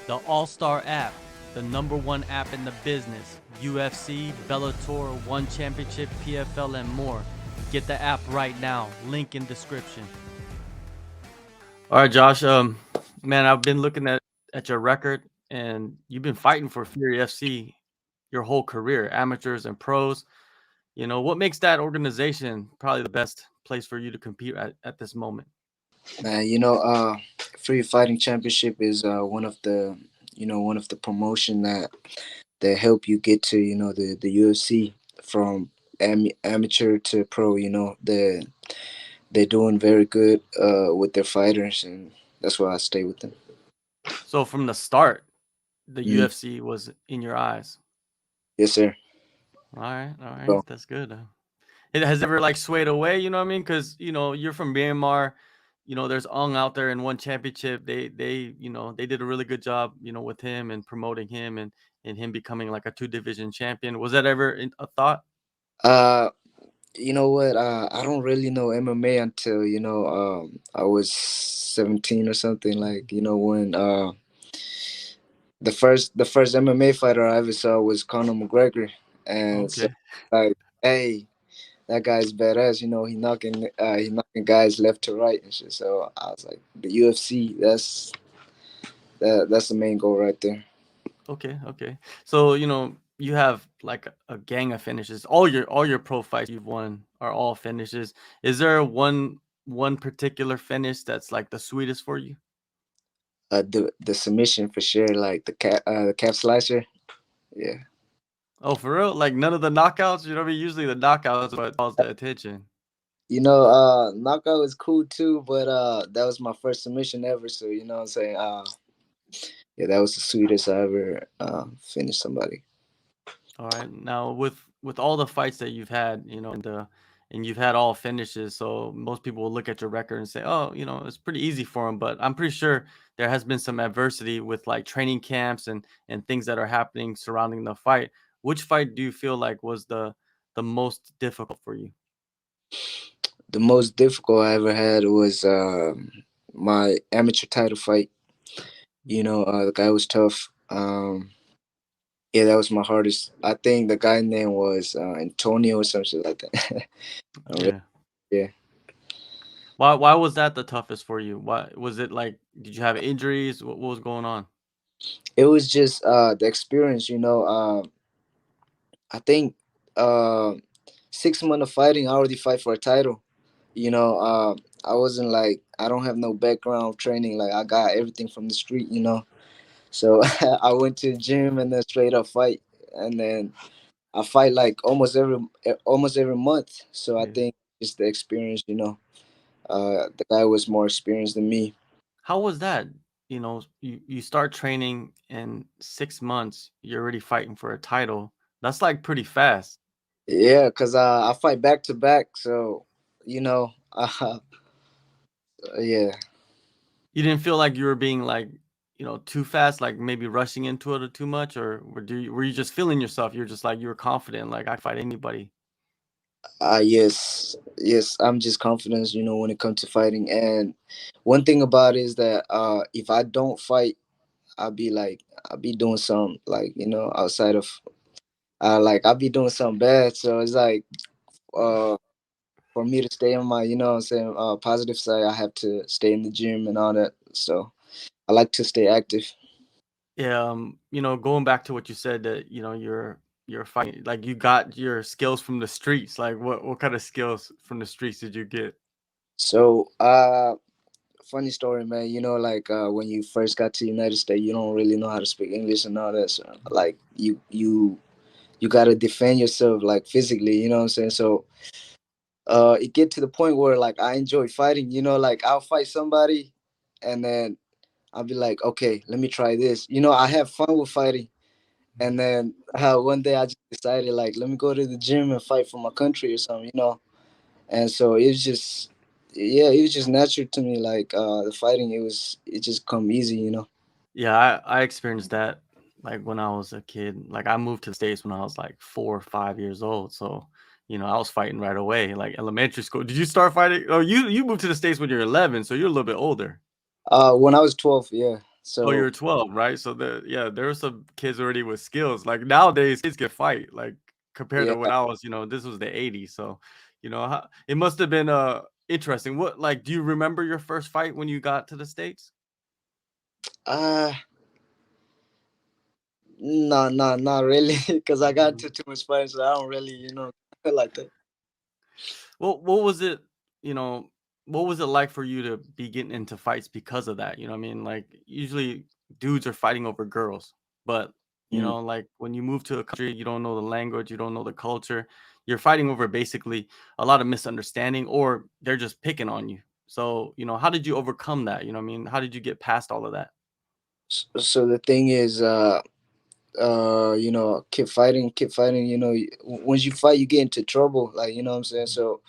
The AllStar app, the #1 app in the business. UFC, Bellator, One Championship, PFL, and more. Get the app right now. Link in description. All right, Josh. Man, I've been looking at your record, and you've been fighting for Fury FC your whole career, amateurs and pros. What makes that organization probably the best place for you to compete at this moment? Man, Free Fighting Championship is one of the promotion that help you get to the UFC from amateur to pro. They're doing very good with their fighters, and that's why I stay with them. So from the start, the Mm, UFC was in your eyes. yes, sir. All right, So that's good. It has ever like swayed away, you know what I mean? Because you're from Myanmar. There's Ong out there in One Championship. They did a really good job, with him and promoting him and him becoming like a two-division champion. Was that ever a thought? uh, you know what? I don't really know MMA until I was 17 or something. Like when the first MMA fighter I ever saw was Conor McGregor, and so Okay. like, hey, that guy's badass. He knocking guys left to right and shit. So I was like, the UFC, that's the main goal right there. Okay. Okay. So you have like a gang of finishes. All your pro fights you've won are all finishes. Is there one particular finish that's like the sweetest for you? The submission for sure, like the calf slicer. Yeah, Oh, for real? Like none of the knockouts? You know what I mean? Usually the knockouts what draws the attention. knockout is cool too, but that was my first submission ever. So you know what I'm saying. Yeah, that was the sweetest I ever finished somebody. All right. Now with all the fights that you've had, and you've had all finishes, so most people will look at your record and say, "Oh, it's pretty easy for him." But I'm pretty sure there has been some adversity with like training camps and things that are happening surrounding the fight. Which fight do you feel like was the most difficult for you? The most difficult I ever had was my amateur title fight. The guy was tough. Yeah, that was my hardest. I think the guy name was Antonio or something like that. Yeah. Yeah, Why was that the toughest for you? Why was it like? Did you have injuries? What was going on? it was just the experience. I think uh, 6 months of fighting, I already fight for a title. I wasn't like I don't have no background of training. Like I got everything from the street. So I went to the gym and then straight up fight, and then I fight like almost every month. So I Yeah. think it's the experience. The guy was more experienced than me. How was that? You start training in 6 months, you're already fighting for a title. That's like pretty fast. Yeah, cause I fight back to back. So you know, yeah. You didn't feel like you were being like, too fast, like maybe rushing into it or too much, or were you just feeling yourself? You're just like you were confident, like I fight anybody. Yes, yes. I'm just confident. When it comes to fighting, and one thing about it is that if I don't fight, I'll be doing something like outside of I'll be doing something bad. So it's like uh for me to stay on my what I'm saying positive side, I have to stay in the gym and all that. So I like to stay active. Yeah, going back to what you said that you're fighting, like you got your skills from the streets. Like what kind of skills from the streets did you get? So funny story, man. Like when you first got to United States, you don't really know how to speak English and all that. So like you gotta defend yourself like physically. You know what I'm saying? So it get to the point where like I enjoy fighting. Like I'll fight somebody, and then I'll be like, okay, let me try this. I have fun with fighting. And then one day I just decided like, let me go to the gym and fight for my country or something. And so it was just, yeah, it was just natural to me. Like the fighting, it just come easy. Yeah, I experienced that like when I was a kid. Like I moved to the States when I was like 4 or 5 years old. So, I was fighting right away, like elementary school. Did you start fighting? Oh, you moved to the States when you're 11, so you're a little bit older. When I was 12, yeah. Oh, So you're 12, right? So there were some kids already with skills. Like nowadays, kids can fight. Like compared yeah. to when I was, this was the '80s. So, it must have been interesting. What like do you remember your first fight when you got to the States? Uh no, no, not really, because I got Mhm. into too much fighting, so I don't really, like that. What was it, you know, what was it like for you to be getting into fights because of that? You know what I mean? Like usually dudes are fighting over girls, but Mm. like when you move to a country, you don't know the language, you don't know the culture, you're fighting over basically a lot of misunderstanding or they're just picking on you. So, how did you overcome that? You know what I mean? How did you get past all of that? So the thing is, keep fighting. Once you fight, you get into trouble. Like, you know what I'm saying. So,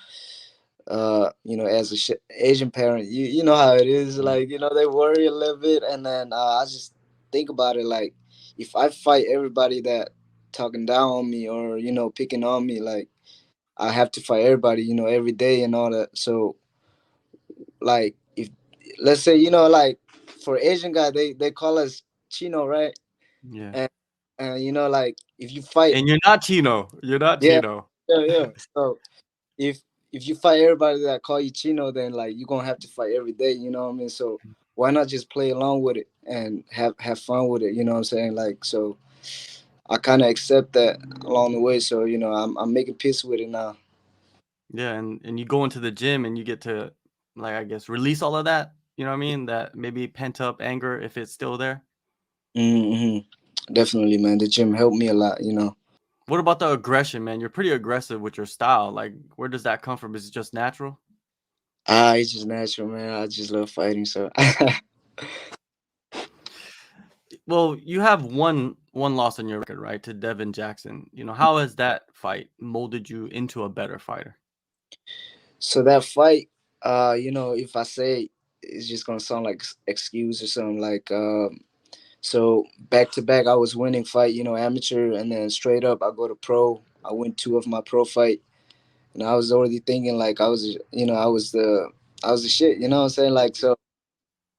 as a Asian parent, you know how it is. Yeah. Like, they worry a little bit, and then I just think about it. Like, if I fight everybody that talking down on me or picking on me, like I have to fight everybody, every day and all that. So, like, if let's say, like for Asian guy, they call us Chino, right? Yeah. And like if you fight, And you're not Chino. You're not yeah, Chino. yeah, yeah. So if you fight everybody that call you Chino, then like you're gonna have to fight every day. You know what I mean? So why not just play along with it and have fun with it? You know what I'm saying? Like, so I kind of accept that along the way. So I'm making peace with it now. Yeah, and you go into the gym and you get to, like, I guess, release all of that, you know what I mean? That maybe pent up anger if it's still there. Hmm. Definitely, man. The gym helped me a lot. What about the aggression, man? You're pretty aggressive with your style. Like, where does that come from? Is it just natural? It's just natural, man. I just love fighting. So Well, you have one loss on your record, right, to Devin Jackson. How has that fight molded you into a better fighter? so that fight, if I say it's just gonna sound like excuse or something like so back to back I was winning fight, amateur, and then straight up I go to pro. I win two of my pro fight, and I was already thinking like I was the shit, you know what I'm saying? Like, so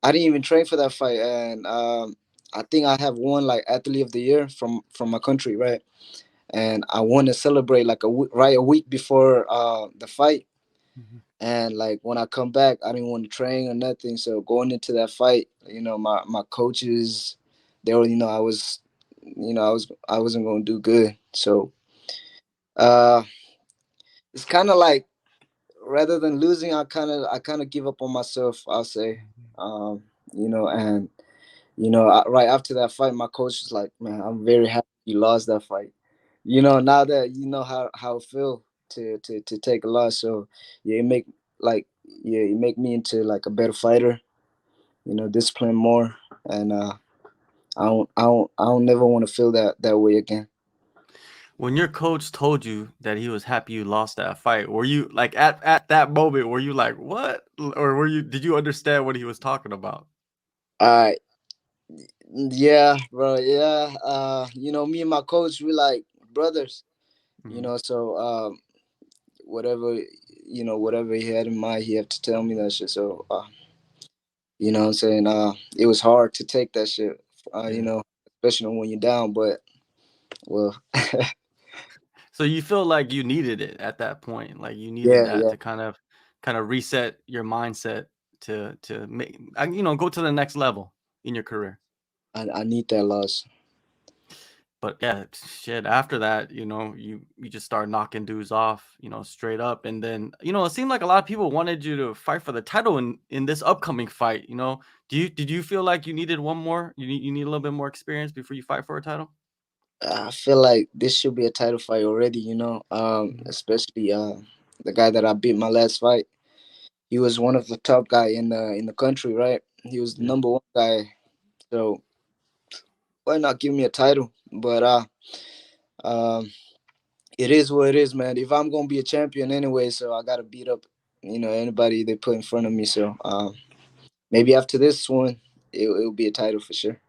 I didn't even train for that fight, and I think I have won like athlete of the year from my country, right? And I want to celebrate like a week before the fight. Mhm. And like when I come back, I didn't want to train or nothing. So going into that fight, my coaches, they were, I wasn't going to do good. So uh, it's kind of like rather than losing, I kind of give up on myself. I'll say, um, and right after that fight, my coach was like, "Man, I'm very happy you lost that fight." Now that you know how it feel to take a loss. So yeah, it make me into like a better fighter. Discipline more, and I don't never want to feel that way again. When your coach told you that he was happy you lost that fight, were you like at that moment, were you like, what? Or did you understand what he was talking about? All right, yeah, bro, yeah. Me and my coach, we like brothers. Mhm. So whatever whatever he had in mind, he had to tell me that shit. So what I'm saying, it was hard to take that shit. Yeah. Especially when you're down. But well, So you feel like you needed it at that point, like you needed yeah, that yeah. to kind of reset your mindset to make go to the next level in your career. I need that loss. But yeah, shit. After that, you just start knocking dudes off, straight up, and then it seemed like a lot of people wanted you to fight for the title in this upcoming fight. Did you feel like you needed one more? You need a little bit more experience before you fight for a title? I feel like this should be a title fight already. Mhm. Especially the guy that I beat my last fight. He was one of the top guy in the country, right? He was the Yeah. number one guy. So why not give me a title? But um, it is what it is, man. If I'm gonna be a champion anyway, so I gotta beat up, anybody they put in front of me. So maybe after this one, it'll be a title for sure.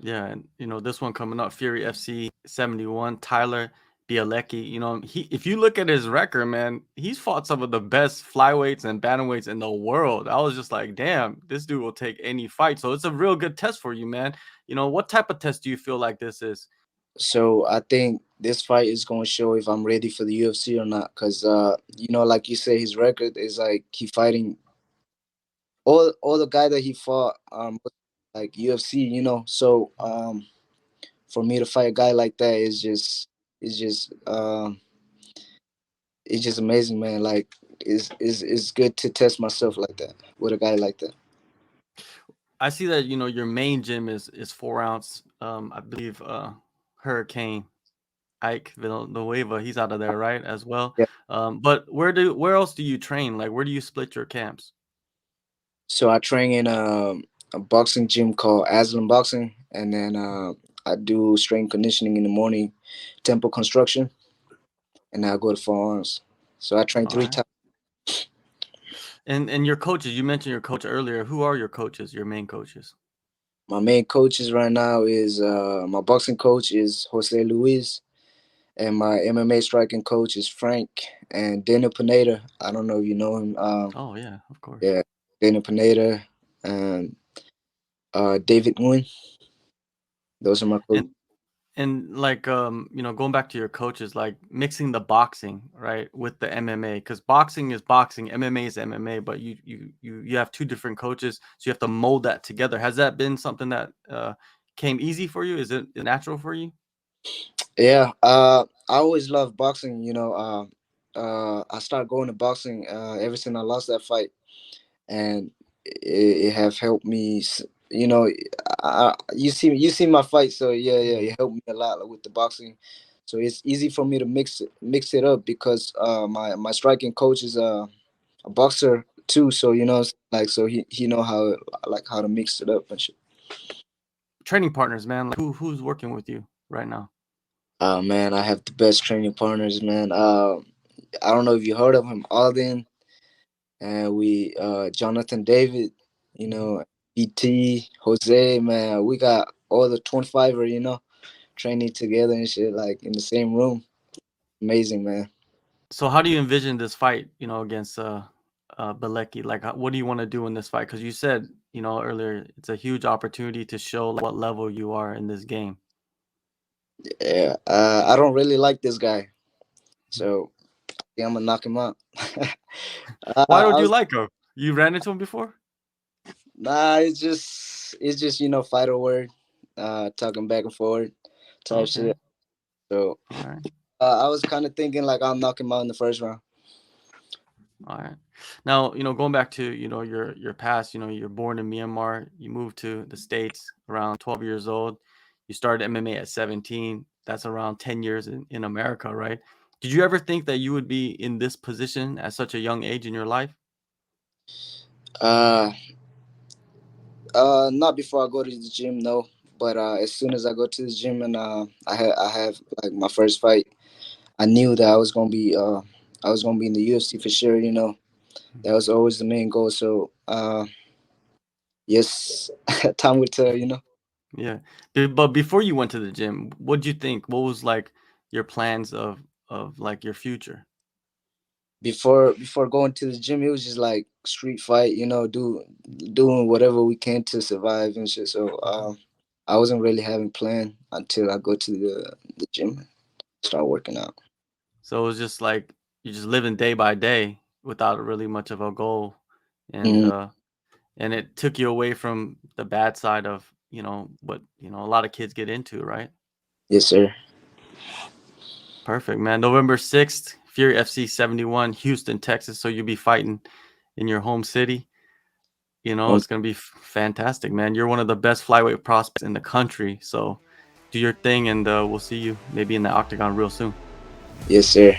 Yeah, and this one coming up, Fury FC 71, Tyler Bialecki. You know, if you look at his record, man, he's fought some of the best flyweights and bantamweights in the world. I was just like, damn, this dude will take any fight. So it's a real good test for you, man. You know, what type of test do you feel like this is? So I think this fight is going to show if I'm ready for the UFC or not. Cause you know, like you say, his record is like he fighting all the guy that he fought like UFC. You know, so for me to fight a guy like that is just it's just amazing, man. Like it's good to test myself like that with a guy like that. I see that, you know, your main gym is 4 ounce. I believe Hurricane Ike Villanueva, he's out of there, right? As well. Yeah. But where else do you train? Like, where do you split your camps? So I train in a boxing gym called Aslan Boxing, and then I do strength conditioning in the morning, Temple Construction, and I go to Forearms. So I train All three right. times. And your coaches, you mentioned your coach earlier. Who are your coaches, your main coaches? My main coaches right now is my boxing coach is Jose Luis, and my MMA striking coach is Frank and Daniel Pineda. I don't know if you know him. Oh yeah, of course. Yeah, Daniel Pineda and David Nguyen. Those are my coaches. And and like you know, going back to your coaches, like mixing the boxing, right, with the MMA, because boxing is boxing, MMA is MMA, but you have two different coaches, so you have to mold that together. Has that been something that came easy for you? Is it natural for you? Yeah, I always loved boxing. You know, I started going to boxing ever since I lost that fight, and it have helped me. You know, you see my fight, so yeah, it helped me a lot with the boxing. So it's easy for me to mix it up because my striking coach is a boxer too. So you know, like so he know how like how to mix it up and shit. Training partners, man. Like who's working with you right now? Man, I have the best training partners, man. I don't know if you heard of him, Alden, and we Jonathan David, you know, BT, Jose, man. We got all the 25er, you know, training together and shit, like in the same room. Amazing, man. So how do you envision this fight, you know, against Bialecki? Like, what do you want to do in this fight? Because you said, you know, earlier, it's a huge opportunity to show like, what level you are in this game. Yeah, I don't really like this guy, so yeah, I'm gonna knock him out. Why I don't you was like him? You ran into him before? nah, it's just you know fighter word, talking back and forth type Okay, shit. So all right, I was kind of thinking like I'll knock him out in the first round. all right. Now, you know, going back to, you know, your past, you know, you're born in Myanmar, you moved to the States around 12 years old, you started MMA at 17. That's around 10 years in America, right? Did you ever think that you would be in this position at such a young age in your life? Uh, not before I go to the gym, no. But as soon as I go to the gym and I have like my first fight, I knew that I was gonna be in the UFC for sure. You know, that was always the main goal. So yes, time will tell. You know, Yeah. But before you went to the gym, what'd you think? What was like your plans of like your future? before going to the gym, it was just like street fight. You know, doing whatever we can to survive and shit. So I wasn't really having plan until I go to the gym and start working out. So it was just like you're just living day by day without really much of a goal. And Mhm. and it took you away from the bad side of, you know, what, you know, a lot of kids get into, right? Yes, sir. Perfect, man. November 6th, Fury FC 71, Houston, Texas. So you'll be fighting in your home city. You know, Um, it's gonna be fantastic, man. You're one of the best flyweight prospects in the country. So do your thing, and we'll see you maybe in the octagon real soon. yes, sir.